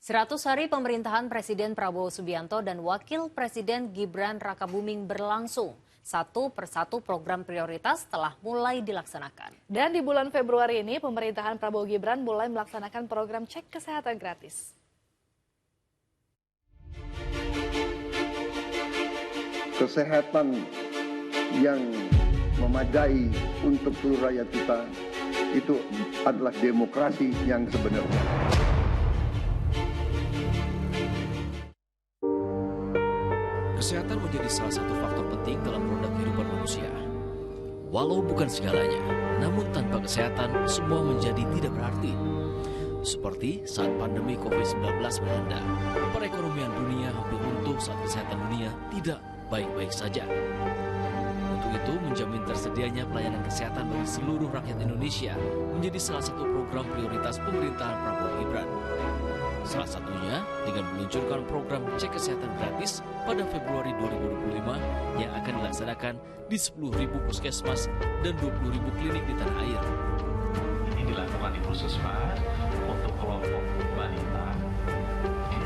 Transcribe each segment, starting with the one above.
100 hari pemerintahan Presiden Prabowo Subianto dan Wakil Presiden Gibran Rakabuming berlangsung. Satu persatu program prioritas telah mulai dilaksanakan. Dan di bulan Februari ini, pemerintahan Prabowo Gibran mulai melaksanakan program cek kesehatan gratis. Kesehatan yang memadai untuk seluruh rakyat kita itu adalah demokrasi yang sebenarnya. Kesehatan menjadi salah satu faktor penting dalam roda kehidupan manusia. Walau bukan segalanya, namun tanpa kesehatan semua menjadi tidak berarti. Seperti saat pandemi COVID-19 melanda, perekonomian dunia hampir runtuh saat kesehatan dunia tidak baik-baik saja. Untuk itu, menjamin tersedianya pelayanan kesehatan bagi seluruh rakyat Indonesia menjadi salah satu program prioritas pemerintahan Prabowo Gibran. Salah satunya dengan meluncurkan program cek kesehatan gratis pada Februari 2025 yang akan dilaksanakan di 10.000 puskesmas dan 20.000 klinik di tanah air. Ini dilakukan di puskesmas untuk kelompok balita.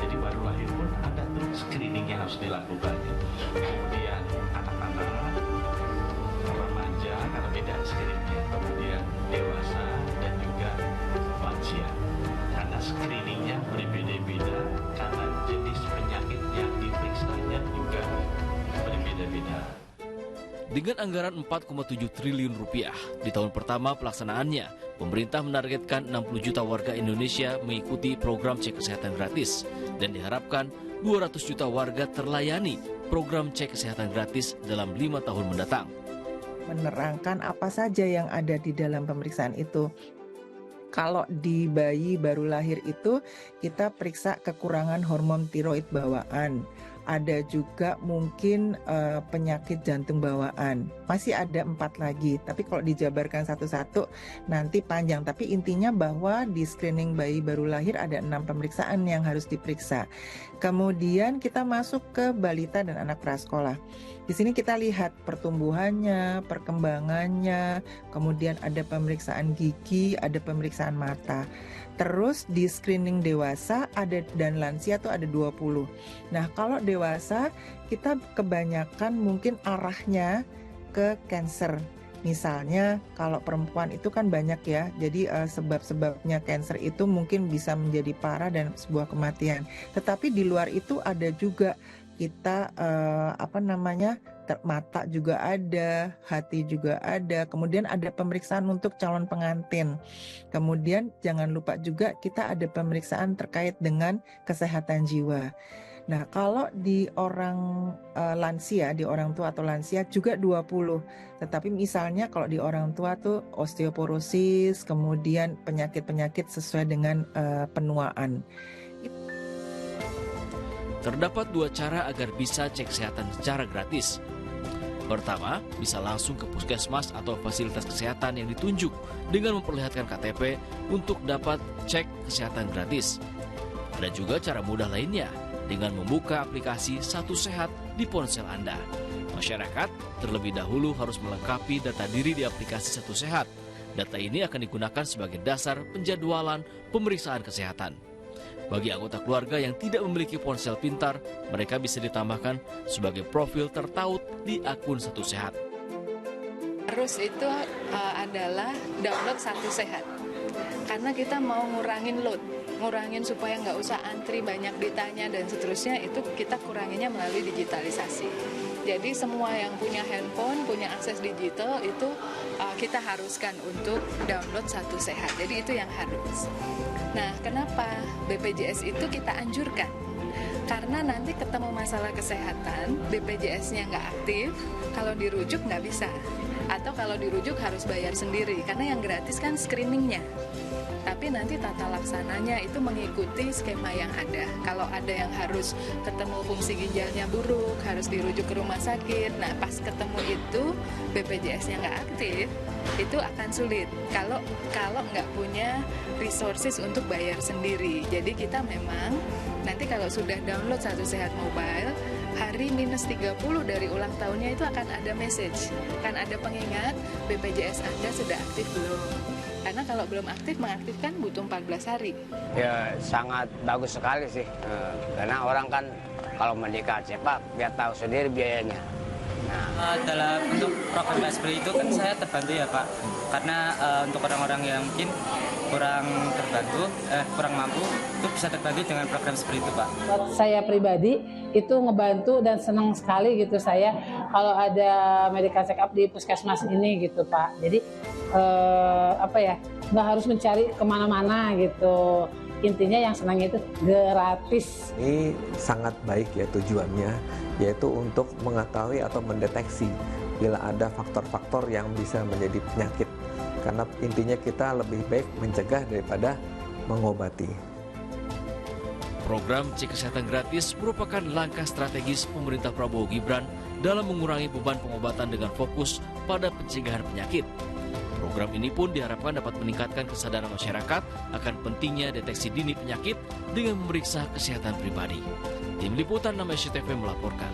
Jadi baru lahir pun ada tuh screening yang harus dilakukan. Kemudian anak-anak, remaja karena beda screeningnya. Kemudian dewasa dan juga lansia. Karena screeningnya berbeda-beda, karena jenis penyakit yang diperiksanya juga berbeda-beda. Dengan anggaran 4,7 triliun rupiah di tahun pertama pelaksanaannya, pemerintah menargetkan 60 juta warga Indonesia mengikuti program cek kesehatan gratis dan diharapkan 200 juta warga terlayani program cek kesehatan gratis dalam 5 tahun mendatang. Menerangkan apa saja yang ada di dalam pemeriksaan itu. Kalau di bayi baru lahir itu kita periksa kekurangan hormon tiroid bawaan. Ada juga mungkin penyakit jantung bawaan. Masih ada 4 lagi, tapi kalau dijabarkan satu-satu nanti panjang. Tapi intinya bahwa di screening bayi baru lahir ada 6 pemeriksaan yang harus diperiksa. Kemudian kita masuk ke balita dan anak prasekolah. Di sini kita lihat pertumbuhannya, perkembangannya, kemudian ada pemeriksaan gigi, ada pemeriksaan mata. Terus di screening dewasa ada dan lansia tuh ada 20. Nah, kalau dewasa kita kebanyakan mungkin arahnya ke cancer. Misalnya kalau perempuan itu kan banyak ya, jadi sebab-sebabnya cancer itu mungkin bisa menjadi parah dan sebuah kematian. Tetapi di luar itu ada juga kita mata juga ada, hati juga ada, kemudian ada pemeriksaan untuk calon pengantin. Kemudian jangan lupa juga kita ada pemeriksaan terkait dengan kesehatan jiwa. Nah, kalau di orang lansia, di orang tua atau lansia juga 20. Tetapi misalnya kalau di orang tua tuh osteoporosis, kemudian penyakit-penyakit sesuai dengan penuaan. Terdapat 2 cara agar bisa cek kesehatan secara gratis. Pertama, bisa langsung ke puskesmas atau fasilitas kesehatan yang ditunjuk dengan memperlihatkan KTP untuk dapat cek kesehatan gratis. Ada juga cara mudah lainnya dengan membuka aplikasi Satu Sehat di ponsel Anda. Masyarakat terlebih dahulu harus melengkapi data diri di aplikasi Satu Sehat. Data ini akan digunakan sebagai dasar penjadwalan pemeriksaan kesehatan. Bagi anggota keluarga yang tidak memiliki ponsel pintar, mereka bisa ditambahkan sebagai profil tertaut di akun Satu Sehat. Terus itu adalah download Satu Sehat. Karena kita mau ngurangin supaya nggak usah antri banyak ditanya dan seterusnya, itu kita kuranginnya melalui digitalisasi. Jadi semua yang punya handphone, punya akses digital itu kita haruskan untuk download Satu Sehat. Jadi itu yang harus. Nah, kenapa BPJS itu kita anjurkan? Karena nanti ketemu masalah kesehatan, BPJS-nya nggak aktif, kalau dirujuk nggak bisa. Atau kalau dirujuk harus bayar sendiri, karena yang gratis kan screeningnya. Tapi nanti tata laksananya itu mengikuti skema yang ada. Kalau ada yang harus ketemu fungsi ginjalnya buruk, harus dirujuk ke rumah sakit. Nah, pas ketemu itu BPJS-nya nggak aktif, itu akan sulit. Kalau nggak punya resources untuk bayar sendiri. Jadi kita memang nanti kalau sudah download Satu Sehat Mobile, hari minus 30 dari ulang tahunnya itu akan ada message. Kan ada pengingat BPJS Anda sudah aktif belum. Karena kalau belum aktif, mengaktifkan butuh 14 hari. Ya sangat bagus sekali sih, karena orang kan kalau menikah cepat biar tahu sendiri biayanya. Dalam untuk program KSP itu kan saya terbantu ya Pak, karena untuk orang-orang yang mungkin kurang mampu itu bisa terbantu dengan program seperti itu Pak. Saya pribadi itu ngebantu dan senang sekali gitu saya kalau ada medical check up di puskesmas ini gitu Pak. Jadi nggak harus mencari kemana-mana gitu. Intinya yang senangnya itu gratis. Ini sangat baik ya tujuannya, yaitu untuk mengetahui atau mendeteksi bila ada faktor-faktor yang bisa menjadi penyakit. Karena intinya kita lebih baik mencegah daripada mengobati. Program Cek Kesehatan Gratis merupakan langkah strategis pemerintah Prabowo Gibran dalam mengurangi beban pengobatan dengan fokus pada pencegahan penyakit. Program ini pun diharapkan dapat meningkatkan kesadaran masyarakat akan pentingnya deteksi dini penyakit dengan memeriksa kesehatan pribadi. Tim Liputan 6 SCTV melaporkan.